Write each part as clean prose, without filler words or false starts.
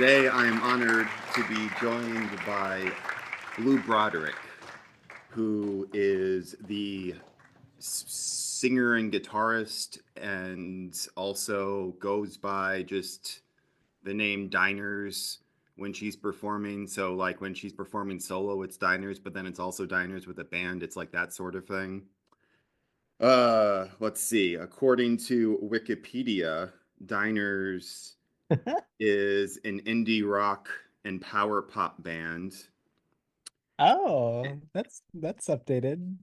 Today I am honored to be joined by Blue Broderick, who is the singer and guitarist and also goes by just the name Diners when she's performing. So, like when she's performing solo, it's Diners, but then it's also Diners with a band. It's like that sort of thing. Let's see. According to Wikipedia, Diners is an indie rock and power pop band. Oh, that's updated.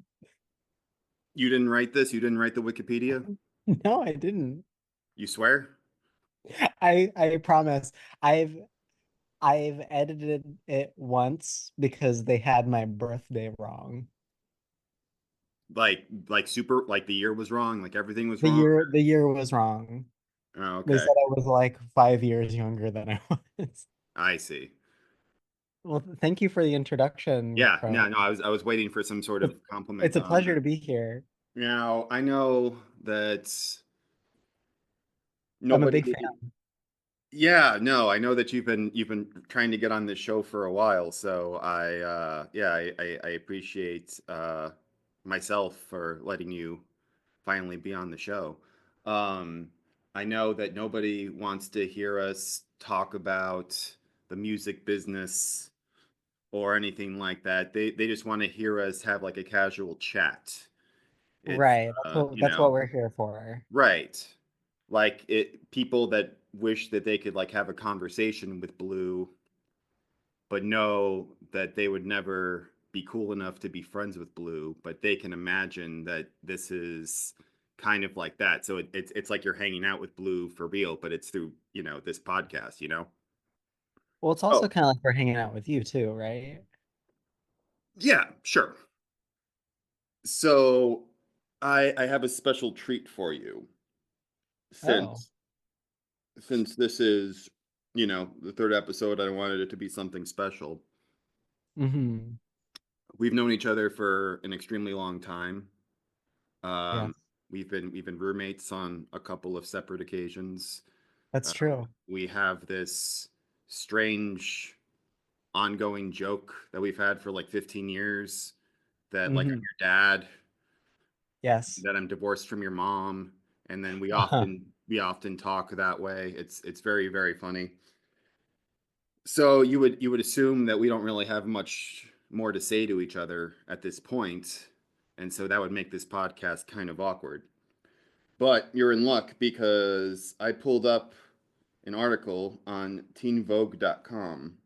You didn't write this? You didn't write the Wikipedia? No, I didn't. You swear? I promise. I've edited it once because they had my birthday wrong. Like super like the year was wrong, like everything was The wrong? year the year was wrong. Oh, They okay. said I was like 5 years younger than I was. I see. Well, thank you for the introduction, Yeah, Kron. no, I was waiting for some sort of compliment It's a on pleasure that. to be here. Now, I know that I'm a nobody big fan. yeah, no, I know that you've been trying to get on this show for a while, so I appreciate myself for letting you finally be on the show. Um, I know that nobody wants to hear us talk about the music business or anything like that. They just want to hear us have like a casual chat. It's Right. That's what we're here for. right. Like it people that wish that they could like have a conversation with Blue, but know that they would never be cool enough to be friends with Blue, but they can imagine that this is kind of like that. So it's like you're hanging out with Blue for real, but it's through, this podcast. Well, it's also Oh, kind of like we're hanging out with you too, right? yeah, sure. So I have a special treat for you Oh. since this is, the third episode. I wanted it to be something special. Mm-hmm. We've known each other for an extremely long time. Yes, Um, we've been roommates on a couple of separate occasions. that's true. We have this strange ongoing joke that we've had for like 15 years that like I'm Hmm. your dad, Yes. that I'm divorced from your mom, and then we Uh-huh. often talk that way. It's very very funny. So you would assume that we don't really have much more to say to each other at this point, and so that would make this podcast kind of awkward. But you're in luck because I pulled up an article on teenvogue.com.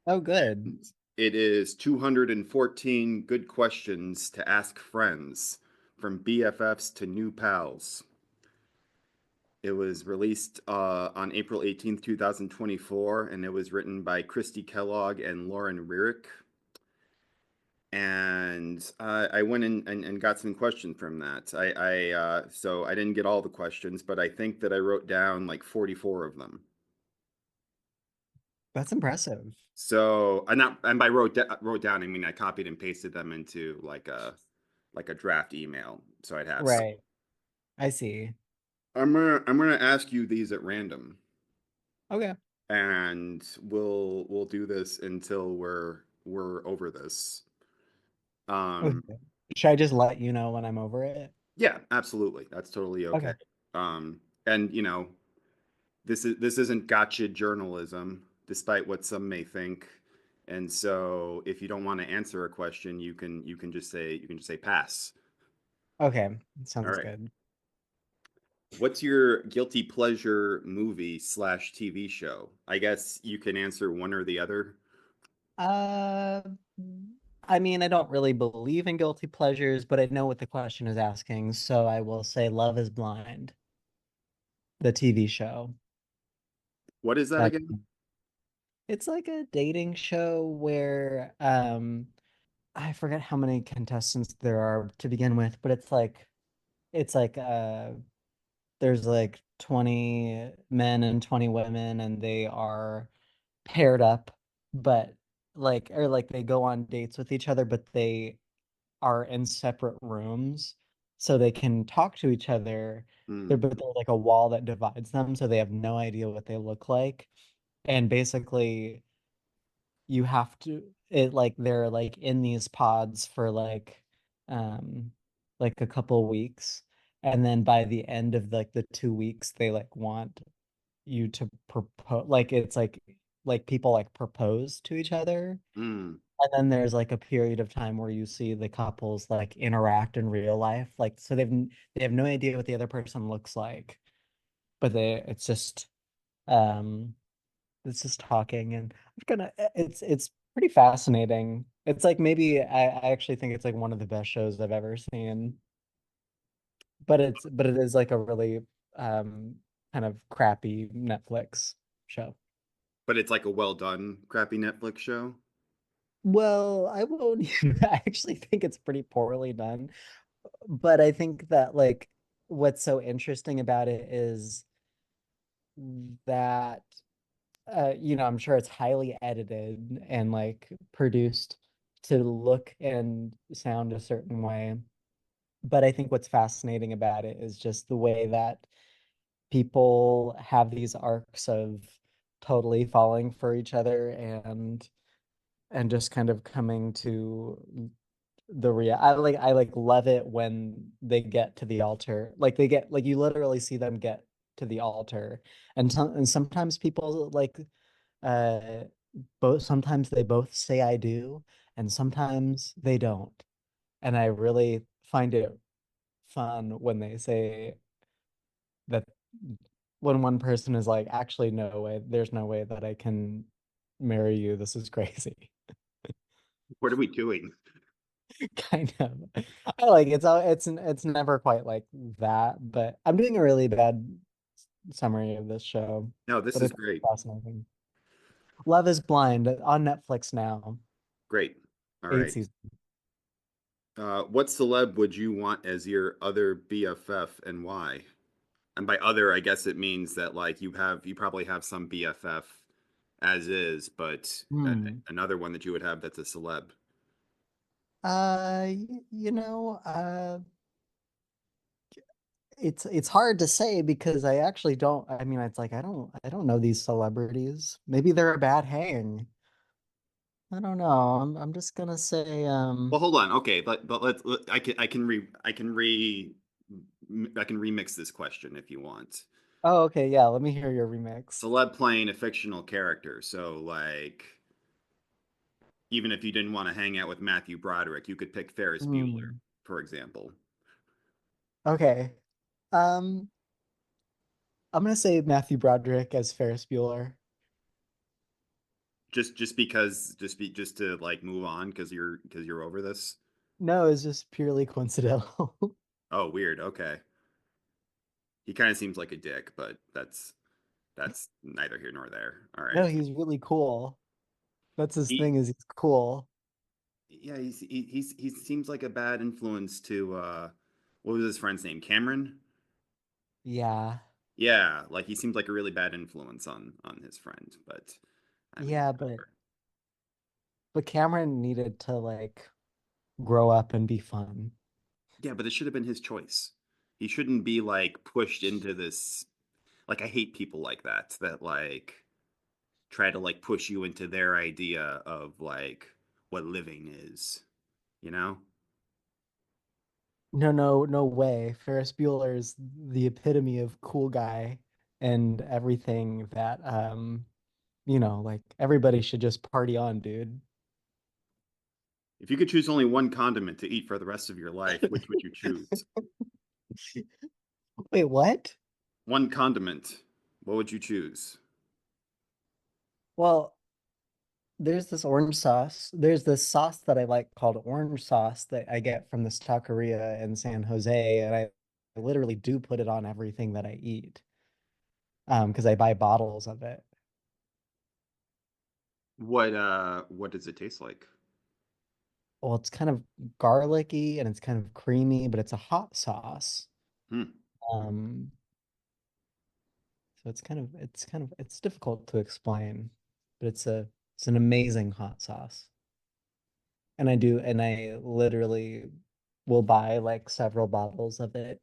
Oh, good. It is 214 good questions to ask friends from BFFs to new pals. It was released on April 18th, 2024, and it was written by Christy Kellogg and Lauren Rearick. And I went in and got some questions from that. So I didn't get all the questions, but I think that I wrote down like 44 of them. That's impressive. So I not and by wrote down, I mean I copied and pasted them into like a draft email, so I'd have some. Right. I see. I'm gonna ask you these at random, Okay. and we'll do this until we're over this. Okay. Um, Should I just let you know when I'm over it? yeah, absolutely, that's totally okay. Okay. And this isn't gotcha journalism, despite what some may think. And so, if you don't want to answer a question, you can just say pass. Okay. All Sounds right. good. What's your guilty pleasure movie slash TV show? I guess you can answer one or the other. Uh, I mean, I don't really believe in guilty pleasures, but I know what the question is asking, so I will say Love is Blind, the TV show. What is that That again? it's like a dating show where I forget how many contestants there are to begin with, but it's like there's like 20 men and 20 women and they are paired up, but like they go on dates with each other, but they are in separate rooms so they can talk to each other. Hmm. But there's like a wall that divides them, so they have no idea what they look like. And basically you have to it like they're like in these pods for um like a couple weeks, and then by the end of like the 2 weeks they like want you to propose, like it's like people like propose to each other. Mm. And then there's like a period of time where you see the couples like interact in real life, like so they have no idea what the other person looks like, but um it's just talking, and I'm gonna it's pretty fascinating. It's like maybe I actually think it's like one of the best shows I've ever seen. But it is like a really um kind of crappy Netflix show. But it's like a well done, crappy Netflix show. Well, I won't even, I actually think it's pretty poorly done. But I think that like what's so interesting about it is that I'm sure it's highly edited and like produced to look and sound a certain way. But I think what's fascinating about it is just the way that people have these arcs of totally falling for each other and just kind of coming to the real I like love it when they get to the altar. Like they get like you literally see them get to the altar. And sometimes people like uh both sometimes they both say I do and sometimes they don't. And I really find it fun when they say that, when one person is like, actually, no way, there's no way that I can marry you. This is crazy. What are we doing? Kind of. I like it's never quite like that, but I'm doing a really bad summary of this show, No, this but is it's great. fascinating. Love is Blind on Netflix now, Great. All eight right. seasons. What celeb would you want as your other BFF and why? And by other, I guess it means that like you probably have some BFF as is, but Hmm. another one that you would have that's a celeb. You know, it's hard to say because I actually don't. I mean, it's like I don't know these celebrities. Maybe they're a bad hang. I don't know. I'm just gonna say Well, hold on. Okay, but I can remix this question if you want. Oh, okay, yeah, let me hear your remix. Celeb playing a fictional character. So like even if you didn't want to hang out with Matthew Broderick, you could pick Ferris Bueller, Hmm. for example. Okay. Um, I'm gonna say Matthew Broderick as Ferris Bueller. Just to like move on because you're over this. No, it's just purely coincidental. Oh, weird. Okay. He kind of seems like a dick, but that's neither here nor there. All No, right. he's really cool. That's his He thing, is he's cool. yeah, he seems like a bad influence to what was his friend's name? Cameron? Yeah. Yeah, like he seems like a really bad influence on his friend, but I mean, Yeah, but Cameron needed to like grow up and be fun. yeah, but it should have been his choice. He shouldn't be like pushed into this. Like I hate people like that like try to like push you into their idea of like what living is, you know? No, no, no way. Ferris Bueller is the epitome of cool guy and everything that like everybody should just party on, dude. If you could choose only one condiment to eat for the rest of your life, which would you choose? Wait, what? One condiment. What would you choose? Well, there's this orange sauce. There's this sauce that I like called orange sauce that I get from this taqueria in San Jose, and I literally do put it on everything that I eat. Because I buy bottles of it. What does it taste like? Well, it's kind of garlicky and it's kind of creamy, but it's a hot sauce. Hmm. Um, so it's difficult to explain, but it's an amazing hot sauce. And I literally will buy like several bottles of it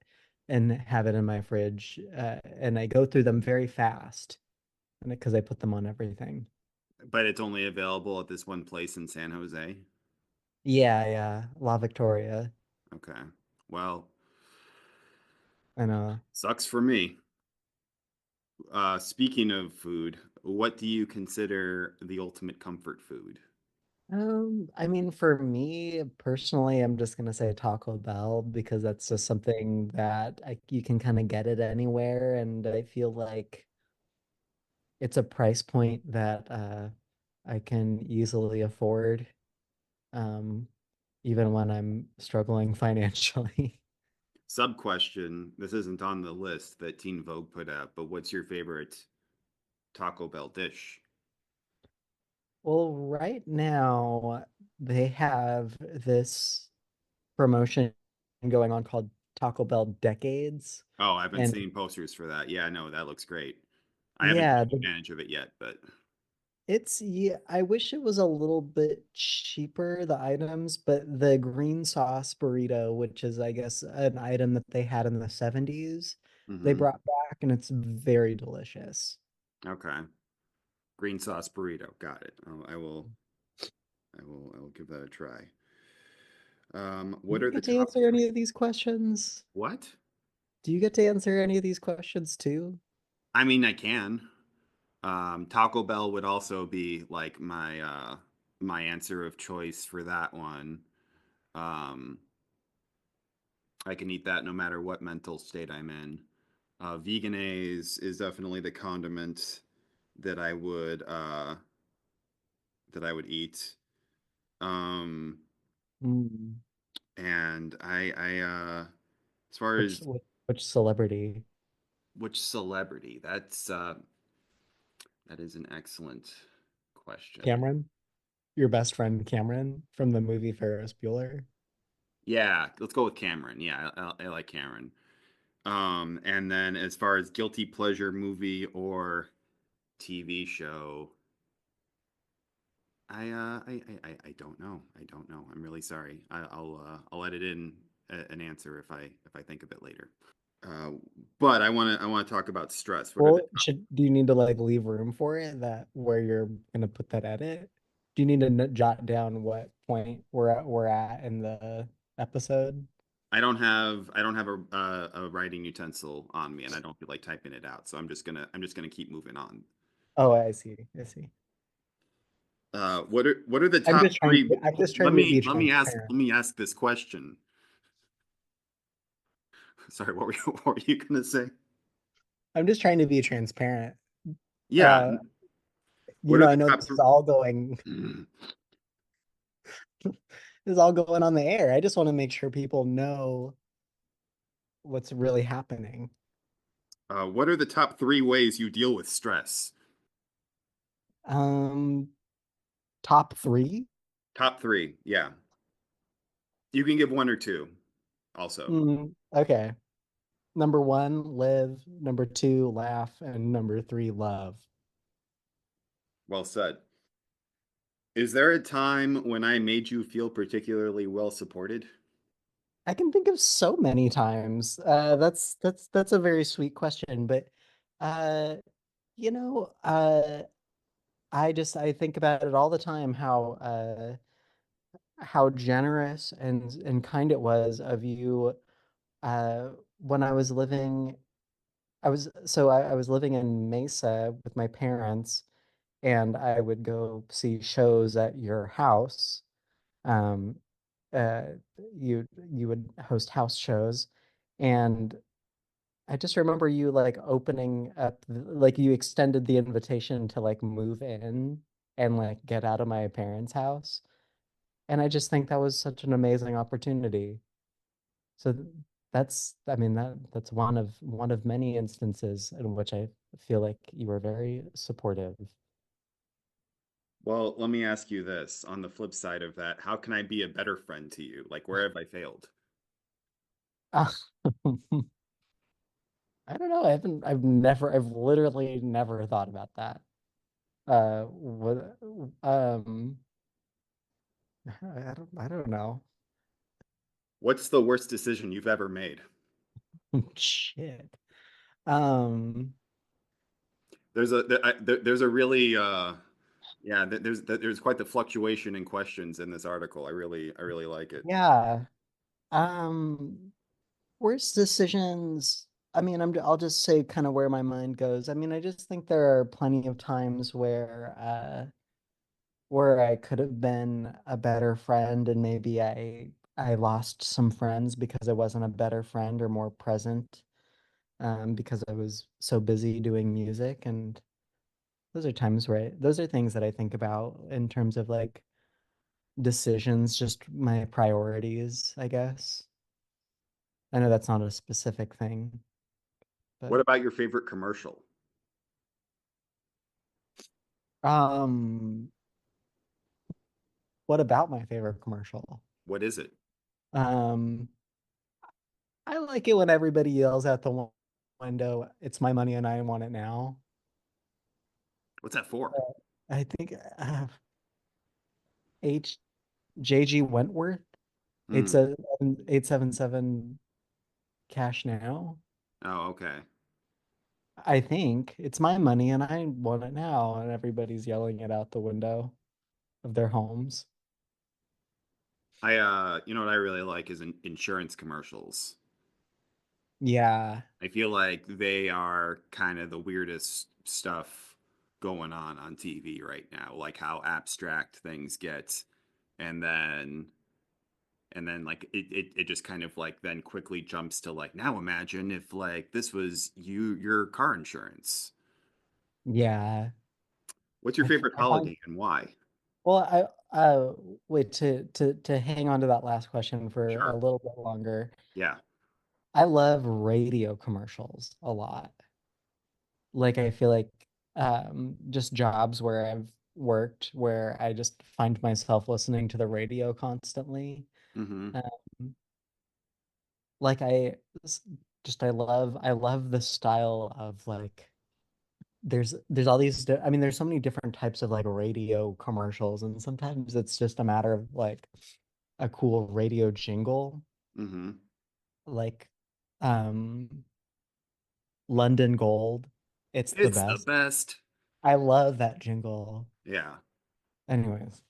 and have it in my fridge. And I go through them very fast. and because I put them on everything. But it's only available at this one place in San Jose. Yeah, yeah, La Victoria. Okay. Well, I know. sucks for me. Speaking of food, what do you consider the ultimate comfort food? I mean, for me personally, I'm just gonna say Taco Bell because that's just something that you can kind of get it anywhere, and I feel like it's a price point that I can easily afford, um, even when I'm struggling financially. Sub question. This isn't on the list that Teen Vogue put out, but what's your favorite Taco Bell dish? Well, right now they have this promotion going on called Taco Bell Decades. Oh, I've been And seeing posters for that. Yeah, no, that looks great. I haven't yeah, taken advantage of it yet, but yeah, I wish it was a little bit cheaper, the items, but the green sauce burrito, which is I guess an item that they had in the 70s, they hmm. brought back and it's very delicious. Okay. Green sauce burrito. Got it. I will give that a try. Do What you are the get to top answer any three? of these questions? What? Do you get to answer any of these questions too? I mean, I can. Taco Bell would also be like my answer of choice for that one. Um, I can eat that no matter what mental state I'm in. Veganese is definitely the condiment that I would eat. Um, Mm. and as far Which as which celebrity? which celebrity, that is an excellent question. Cameron? Your best friend Cameron from the movie Ferris Bueller? Yeah, let's go with Cameron. Yeah, I like Cameron. And then as far as guilty pleasure movie or TV show, I don't know. I don't know. I'm really sorry. I'll edit in an answer if I think of it later. Uh, but I want to talk about stress. What are the Well, do you need to like leave room for it that where you're gonna put that edit? Do you need to jot down what point we're at in the episode? I don't have a writing utensil on me, and I don't feel like typing it out. So I'm just gonna keep moving on. Oh, I see. I see. What are the top three? I'm just Let trying to me be let me ask transparent. let me ask this question. Sorry, what were you gonna say? I'm just trying to be transparent. Yeah, Uh, what are I the know top this is all going three? this is all going on the air. I just want to make sure people know what's really happening. What are the top three ways you deal with stress? Um, top three? Top three, yeah. You can give one or two, also. Okay. Number one, live. Number two, laugh. And number three, love. Well said. Is there a time when I made you feel particularly well supported? I can think of so many times. That's a very sweet question, but uh, you know, I think about it all the time how generous and kind it was of you when I was living I was living in Mesa with my parents and I would go see shows at your house. Um, uh, you would host house shows, and I just remember you like opening up, like you extended the invitation to like move in and like get out of my parents' house, and I just think that was such an amazing opportunity. So I mean that's one of many instances in which I feel like you were very supportive. Well, let me ask you this. On the flip side of that, how can I be a better friend to you? Like, where have I failed? I don't know. I've literally never thought about that. What, I don't know. What's the worst decision you've ever made? Shit. Um, there's a really yeah, there's quite the fluctuation in questions in this article. I really like it. Yeah. Um, Worst decisions. I mean, I'll just say kind of where my mind goes. I mean, I just think there are plenty of times where I could have been a better friend and maybe I lost some friends because I wasn't a better friend or more present because I was so busy doing music. And those are things that I think about in terms of like decisions, just my priorities, I guess. I know that's not a specific thing, What but about your favorite commercial? um, what about my favorite commercial? What is it? Um, I like it when everybody yells out the window, "It's my money and I want it now." What's that for? I think H JG Wentworth, Hmm. 877 cash now. Oh, okay. I think it's my money and I want it now, and everybody's yelling it out the window of their homes. You know what I really like is insurance commercials. Yeah, I feel like they are kind of the weirdest stuff going on TV right now, like how abstract things get, and then like it just kind of like then quickly jumps to like now imagine if like this was your car insurance. yeah. What's your favorite I find holiday and why? well, wait to hang on to that last question for a Sure. little bit longer. Yeah. I love radio commercials a lot. Like I feel like just jobs where I've worked where I just find myself listening to the radio constantly. Mm-hmm. Um, like I s- just I love the style of like there's all these I mean there's so many different types of like radio commercials and sometimes it's just a matter of like a cool radio jingle Mm-hmm. like um London Gold. It's the It's the best. best. I love that jingle. Yeah. Anyways,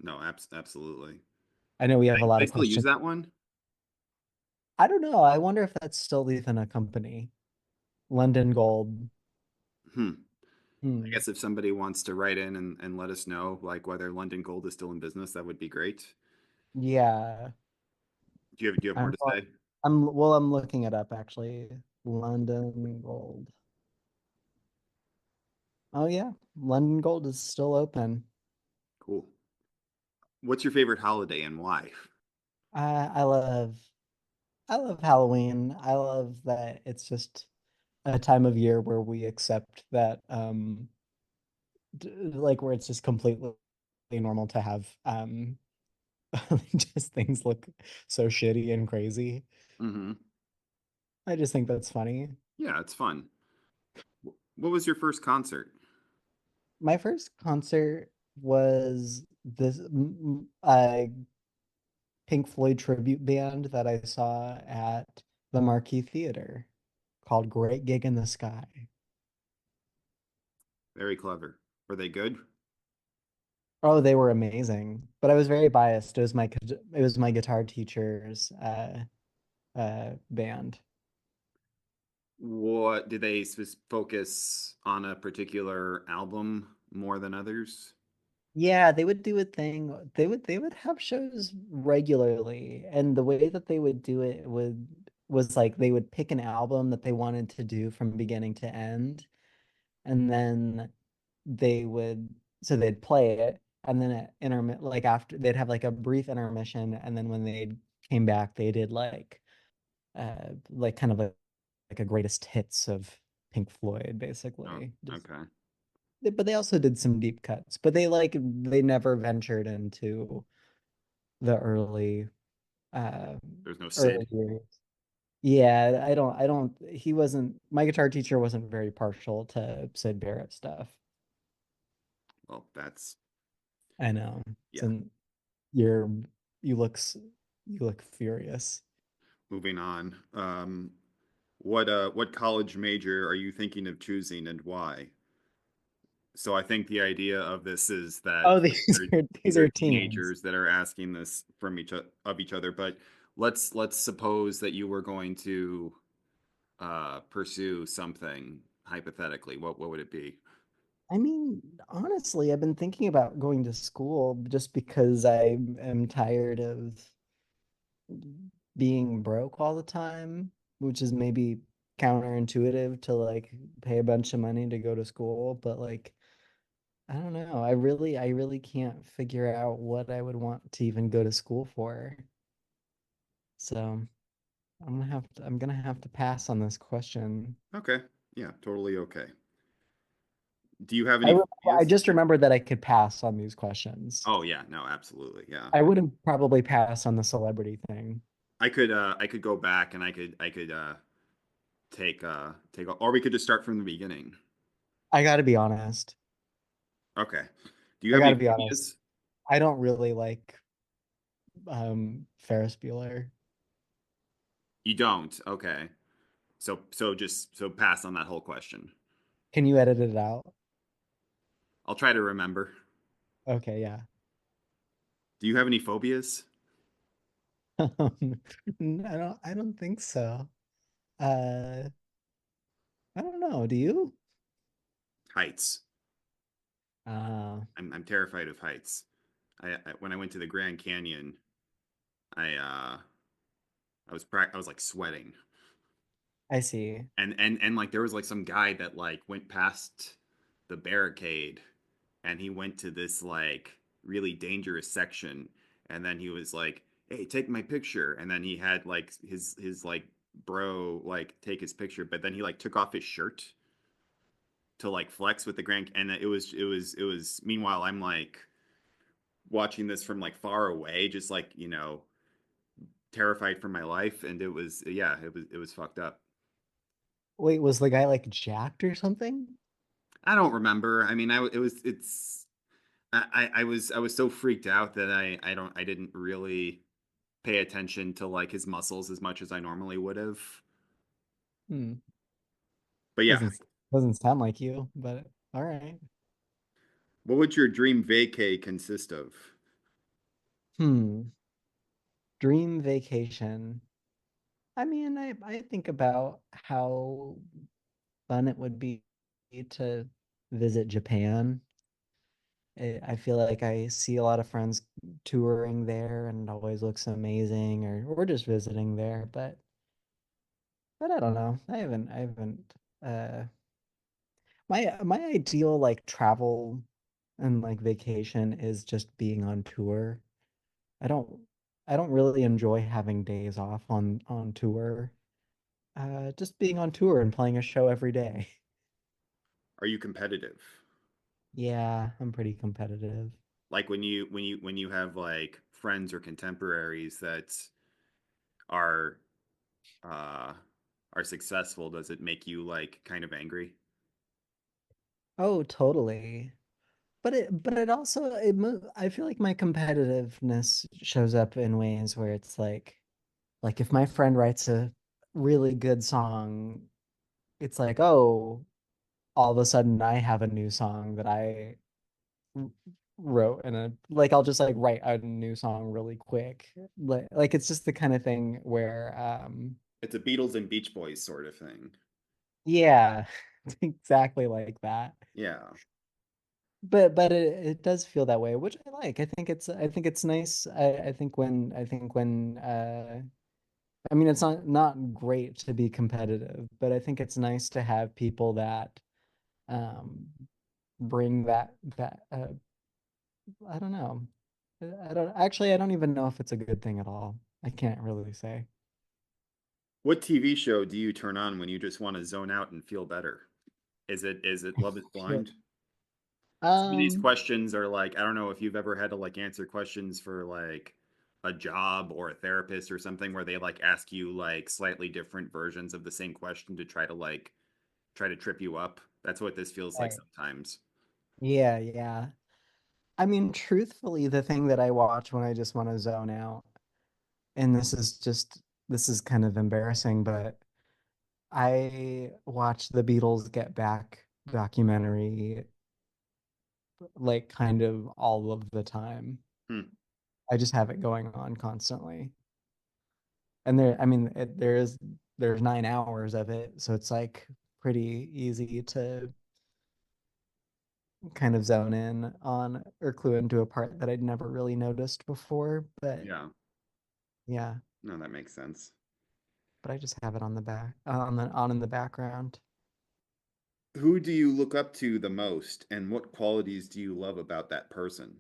No, absolutely. I know we have a lot They of still use questions. that one? I don't know. I wonder if that's still even a company. London Gold. Hmm. I Hmm. guess if somebody wants to write in and let us know like whether London Gold is still in business, that would be great. Yeah. Do you have more to say? I'm looking it up actually. London Gold. Oh yeah. London Gold is still open. Cool. What's your favorite holiday and why? I I love I love Halloween. I love that it's just a time of year where we accept that like where it's just completely normal to have just things look so shitty and crazy. Mm-hmm. I just think that's funny. Yeah, it's fun. What was your first concert? My first concert was this Pink Floyd tribute band that I saw at the Marquee Theater called Great Gig in the Sky. Very clever. Were they good? Oh, they were amazing. But I was very biased. It was my guitar teacher's band. What did they focus on a particular album more than others? Yeah, they would do a thing. They would have shows regularly, and the way that they would do it was like they would pick an album that they wanted to do from beginning to end, and then they would so they'd play it, and then at intermit like after they'd have like a brief intermission, and then when they came back, they did like kind of like a greatest hits of Pink Floyd, Oh, basically. Just okay. but they also did some deep cuts, but they never ventured into the uh There's no early Sid. years. Yeah, I don't he wasn't my guitar teacher wasn't very partial to Sid Barrett stuff. Well, that's I know. yeah. So you're you look you look furious. Moving on. What college major are you thinking of choosing and why? So I think the idea of this is that Oh, these they're- are these these are are teens. teenagers that are asking this from each other. But let's suppose that you were going to pursue something hypothetically. What would it be? I mean, honestly, I've been thinking about going to school just because I am tired of being broke all the time, which is maybe counterintuitive to like pay a bunch of money to go to school, but like I don't know. I really can't figure out what I would want to even go to school for. So I'm gonna have to pass on this question. Okay. Yeah, totally okay. Do you have I any re- I phobias? just remembered that I could pass on these questions. Oh yeah, no, absolutely. Yeah. I wouldn't probably pass on the celebrity thing. I could go back and I could take or we could just start from the beginning. I gotta be honest. Okay. Do you I have any gotta be honest. phobias? I don't really like Ferris Bueller. You don't. Okay. So pass on that whole question. Can you edit it out? I'll try to remember. Okay, yeah. Do you have any phobias? I don't think so. Uh I don't know. Do you? Heights. Uh I'm terrified of heights. I when I went to the Grand Canyon, I was like sweating. I see. And like there was like some guy that like went past the barricade and he went to this like really dangerous section and then he was like, "Hey, take my picture." And then he had like his like bro like take his picture, but then he like took off his shirt to like flex with the grand and it was meanwhile I'm like watching this from like far away just like, terrified for my life and it was yeah, it was fucked up. Wait, was the guy like jacked or something? I don't remember. I mean, it was it's I was so freaked out that I didn't really pay attention to like his muscles as much as I normally would have. Hmm. But yeah, Doesn't sound like you, but all right. what would your dream vacay consist of? Hmm. Dream vacation. I mean, I think about how fun it would be to visit Japan. I feel like I see a lot of friends touring there and it always looks amazing or just visiting there, but I don't know. I haven't my ideal like travel and like vacation is just being on tour. I don't I don't really enjoy having days off on tour. Just being on tour and playing a show every day. Are you competitive? Yeah, I'm pretty competitive. Like when you have like friends or contemporaries that are uh are successful, does it make you like kind of angry? Oh, totally. But it also I feel like my competitiveness shows up in ways where it's like if my friend writes a really good song, it's like, oh, all of a sudden I have a new song that I wrote and like I'll just like write a new song really quick. Like it's just the kind of thing where It's a Beatles and Beach Boys sort of thing. yeah, it's exactly like that. Yeah. But it does feel that way, which I like. I think it's nice. I think when I mean it's not great to be competitive, but I think it's nice to have people that um bring that I don't know. I don't even know if it's a good thing at all. I can't really say. What TV show do you turn on when you just want to zone out and feel better? Is it Love is Sure. Blind? Some of these Um, questions are like, I don't know if you've ever had to like answer questions for like a job or a therapist or something where they like ask you like slightly different versions of the same question to try to trip you up. That's what this feels like right. sometimes. Yeah, yeah. I mean, truthfully, the thing that I watch when I just want to zone out, and this is kind of embarrassing, but I watched the Beatles Get Back documentary like kind of all of the time. Hmm. I just have it going on constantly. And I mean, there's 9 hours of it, so it's like pretty easy to kind of zone in on or clue into a part that I'd never really noticed before. But Yeah. yeah, No, that makes sense. but I just have it on the back on in the background. Who do you look up to the most, and what qualities do you love about that person?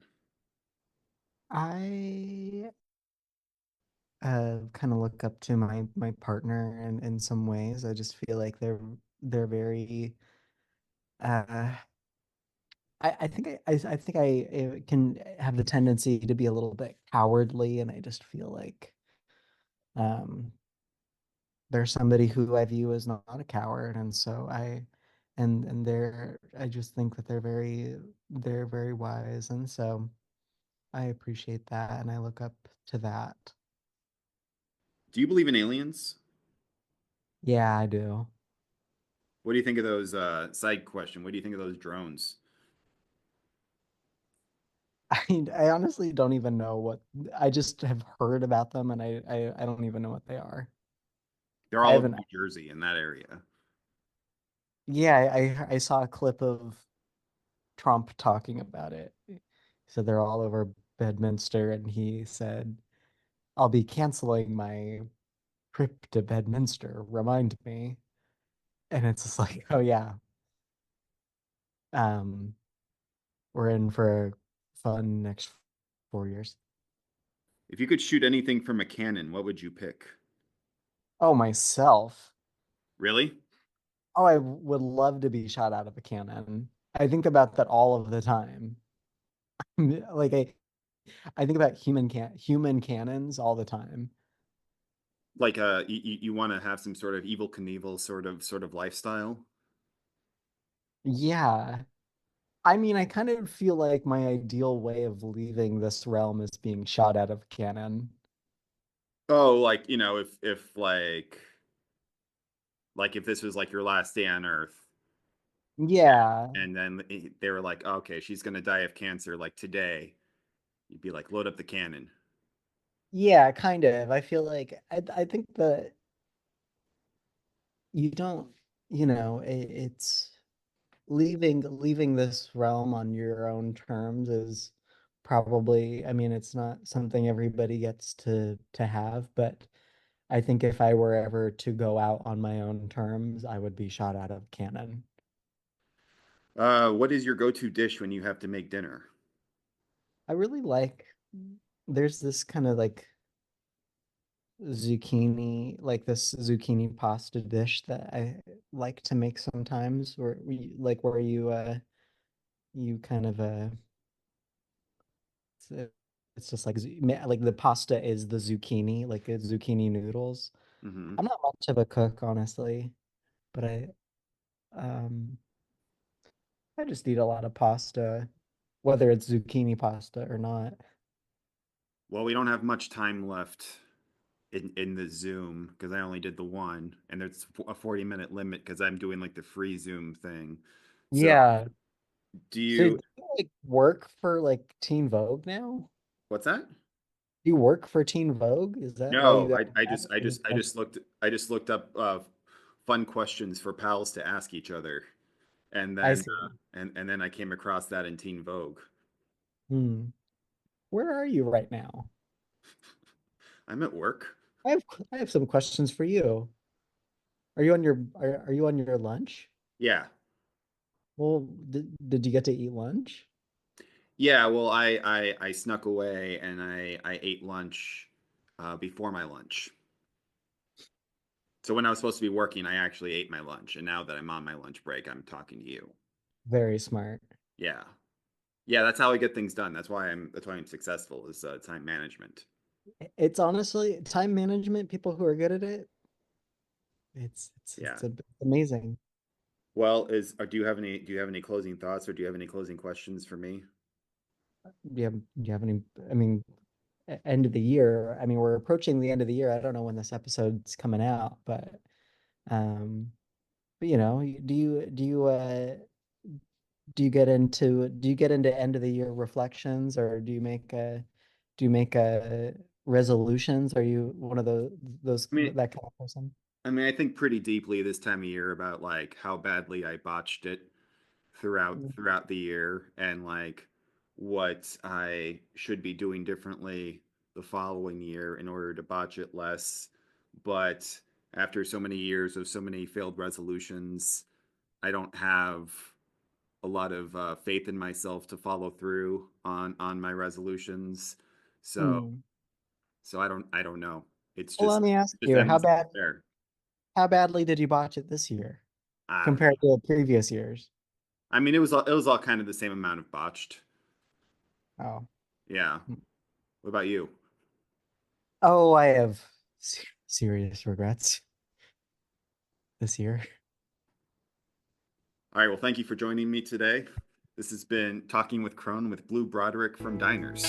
I kind of look up to my partner in some ways. I just feel like they're very uh I think I think I can have the tendency to be a little bit cowardly, and I just feel like um there's somebody who I view as not a coward, and so and I just think that they're very wise, and so I appreciate that and I look up to that. Do you believe in aliens? Yeah, I do. What do you think of those side question? What do you think of those drones? I honestly don't even know what I just have heard about them, and I don't even know what they are. They're I all over haven't. New Jersey in that area. Yeah, I saw a clip of Trump talking about it. So they're all over Bedminster, and he said, "I'll be canceling my trip to Bedminster. Remind me." And it's just like, oh yeah, um, we're in for a fun next 4 years. If you could shoot anything from a cannon, what would you pick? Oh, myself. Really? Oh, I would love to be shot out of a cannon. I think about that all of the time. Like I think about human cannons all the time. Like you want to have some sort of evil Knievel sort of lifestyle? Yeah. I mean, I kind of feel like my ideal way of leaving this realm is being shot out of a cannon. Oh, like, if if this was like your last day on Earth, Yeah. and then they were like, okay, she's gonna die of cancer like today, you'd be like, load up the cannon. Yeah, kind of. I feel like I think that you don't, it's leaving this realm on your own terms is probably, I mean, it's not something everybody gets to have, but I think if I were ever to go out on my own terms, I would be shot out of cannon. What is your go-to dish when you have to make dinner? I really like there's this kind of like this zucchini pasta dish that I like to make sometimes where you kind of it's, it's just like like the pasta is the zucchini, like it's zucchini noodles. Hmm. I'm not much of a cook, honestly, but um I just eat a lot of pasta, whether it's zucchini pasta or not. Well, we don't have much time left in the Zoom because I only did the one, and there's a 40-minute limit because I'm doing like the free Zoom thing. So, Yeah. do So do you? you like work for like Teen Vogue now? What's that? Do you work for Teen Vogue? Is that why you No, got I that? just I just I just looked up fun questions for pals to ask each other, and I then see. and then I came across that in Teen Vogue. Hmm. Where are you right now? I'm at work. I have some questions for you. Are you on your lunch? Yeah. Well, did you get to eat lunch? Yeah, well, I snuck away and I ate lunch before my lunch. So when I was supposed to be working, I actually ate my lunch, and now that I'm on my lunch break, I'm talking to you. Very smart. Yeah, yeah, that's how I get things done. That's why I'm successful is time management. It's honestly time management, people who are good at it, Yeah. it's amazing. Well, do you have any closing thoughts or do you have any closing questions for me? Do you have any, I mean, end of the year. I mean, we're approaching the end of the year. I don't know when this episode's coming out, um, but do you do you get into end of the year reflections, or do you make resolutions? Are you one of those I mean, that kind of person? I think pretty deeply this time of year about like how badly I botched it Mm. throughout the year, and like what I should be doing differently the following year in order to botch it less. But after so many years of so many failed resolutions, I don't have a lot of faith in myself to follow through on my resolutions. So Hmm. I don't know. It's Well, let me ask just you, endless despair. how badly did you botch it this year I don't compared know. to previous years? I mean, it was all kind of the same amount of botched. Oh. Yeah. What about you? Oh, I have serious regrets this year. All right. Well, thank you for joining me today. This has been Talking with Kron with Blue Broderick from Diners.